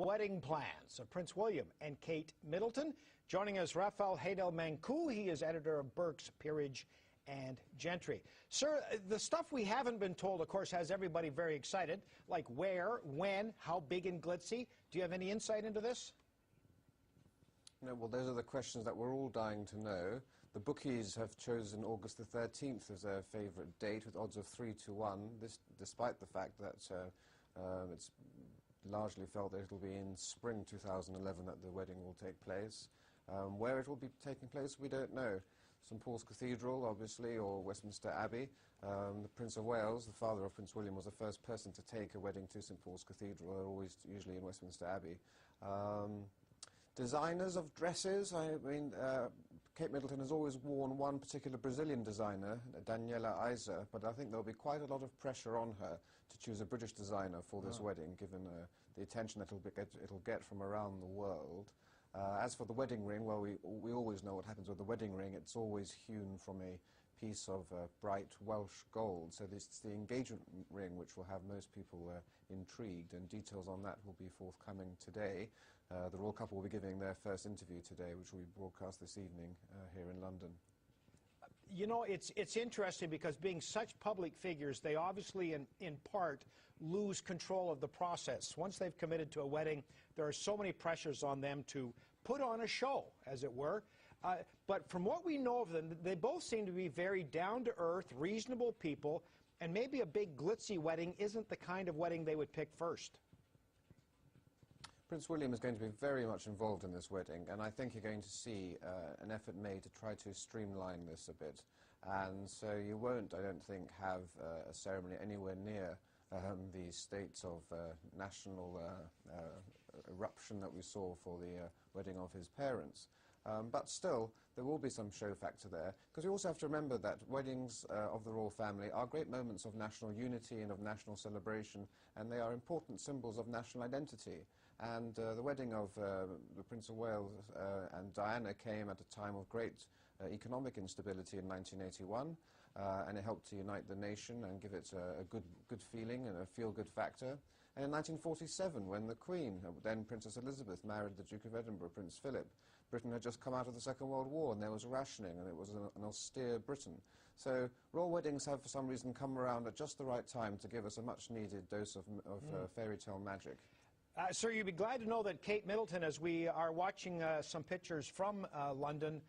Wedding plans of Prince William and Kate Middleton. Joining us, Rafal Heydel-Mankoo. He is editor of Burke's Peerage and Gentry. Sir, the stuff we haven't been told, of course, has everybody very excited, like where, when, how big and glitzy. Do you have any insight into this? No, well, those are the questions that we're all dying to know. The bookies have chosen August the 13th as their favourite date, with odds of 3-1, this despite the fact that it's largely felt that it'll be in spring 2011 that the wedding will take place. Where it will be taking place, we don't know. St Paul's Cathedral, obviously, or Westminster Abbey. The Prince of Wales, the father of Prince William, was the first person to take a wedding to St Paul's Cathedral. They're always usually in Westminster Abbey. Designers of dresses, I mean, Kate Middleton has always worn one particular Brazilian designer, Daniela Aiza, but I think there'll be quite a lot of pressure on her to choose a British designer for this wedding, given the attention that it'll get from around the world. As for the wedding ring, well, we always know what happens with the wedding ring. It's always hewn from a piece of bright Welsh gold. So it's the engagement ring which will have most people intrigued, and details on that will be forthcoming today. The royal couple will be giving their first interview today, which will be broadcast this evening here in London. You know, it's interesting because being such public figures, they obviously, in part, lose control of the process. Once they've committed to a wedding, there are so many pressures on them to put on a show, as it were. But from what we know of them, they both seem to be very down-to-earth, reasonable people, and maybe a big glitzy wedding isn't the kind of wedding they would pick first. Prince William is going to be very much involved in this wedding, and I think you're going to see an effort made to try to streamline this a bit. And so you won't, I don't think, have a ceremony anywhere near the states of national eruption that we saw for the wedding of his parents. But still, there will be some show factor there, because we also have to remember that weddings of the royal family are great moments of national unity and of national celebration, and they are important symbols of national identity. And the wedding of the Prince of Wales and Diana came at a time of great economic instability in 1981, and it helped to unite the nation and give it a good feeling and a feel-good factor. And in 1947, when the Queen, then Princess Elizabeth, married the Duke of Edinburgh, Prince Philip, Britain had just come out of the Second World War, and there was rationing, and it was an austere Britain. So royal weddings have, for some reason, come around at just the right time to give us a much-needed dose of fairy tale magic. Sir, you'd be glad to know that Kate Middleton, as we are watching some pictures from London,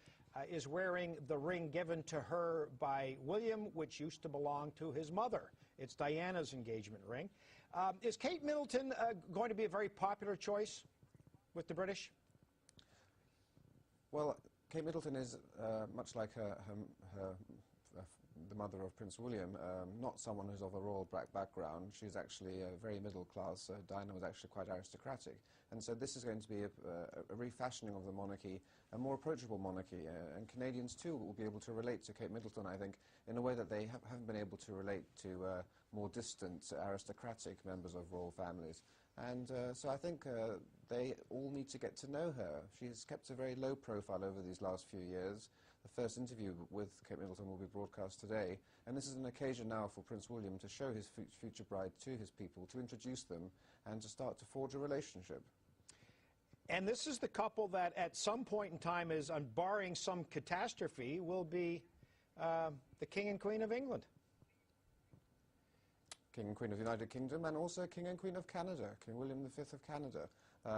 is wearing the ring given to her by William, which used to belong to his mother. It's Diana's engagement ring. Is Kate Middleton going to be a very popular choice with the British? Well, Kate Middleton is, much like the mother of Prince William, not someone who's of a royal black background. She's actually very middle class. Diana was actually quite aristocratic. And so this is going to be a refashioning of the monarchy, a more approachable monarchy. And Canadians, too, will be able to relate to Kate Middleton, I think, in a way that they haven't been able to relate to more distant aristocratic members of royal families. And so I think they all need to get to know her. She's kept a very low profile over these last few years. The first interview with Kate Middleton will be broadcast today, and this is an occasion now for Prince William to show his future bride to his people, to introduce them, and to start to forge a relationship. And this is the couple that at some point in time is, barring some catastrophe, will be the King and Queen of England. King and Queen of the United Kingdom, and also King and Queen of Canada, King William V of Canada.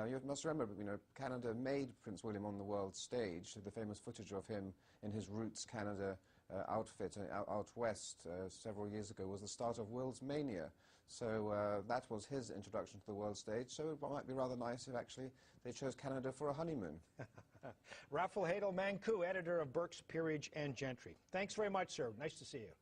You must remember, you know, Canada made Prince William on the world stage. The famous footage of him in his Roots Canada outfit out west several years ago was the start of World's Mania. So that was his introduction to the world stage. So it might be rather nice if actually they chose Canada for a honeymoon. Rafal Heydel-Mankoo, editor of Burke's Peerage and Gentry. Thanks very much, sir. Nice to see you.